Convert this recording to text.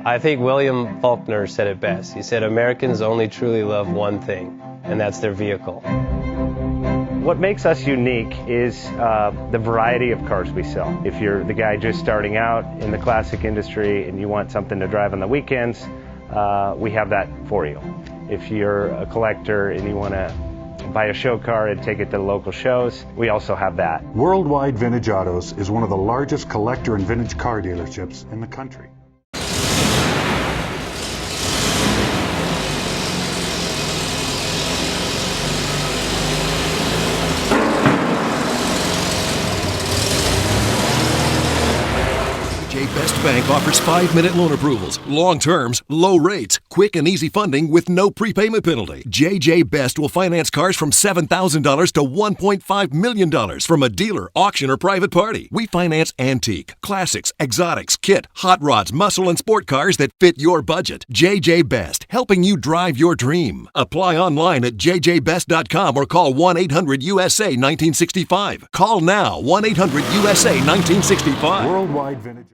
I think William Faulkner said it best. He said, Americans only truly love one thing, and that's their vehicle. What makes us unique is the variety of cars we sell. If you're the guy just starting out in the classic industry and you want something to drive on the weekends, we have that for you. If you're a collector and you want to buy a show car and take it to the local shows, we also have that. Worldwide Vintage Autos is one of the largest collector and vintage car dealerships in the country. Best Bank offers 5-minute loan approvals, long terms, low rates, quick and easy funding with no prepayment penalty. JJ Best will finance cars from $7,000 to $1.5 million from a dealer, auction, or private party. We finance antique, classics, exotics, kit, hot rods, muscle, and sport cars that fit your budget. JJ Best, helping you drive your dream. Apply online at jjbest.com or call 1-800-USA-1965. Call now, 1-800-USA-1965. Worldwide Vintage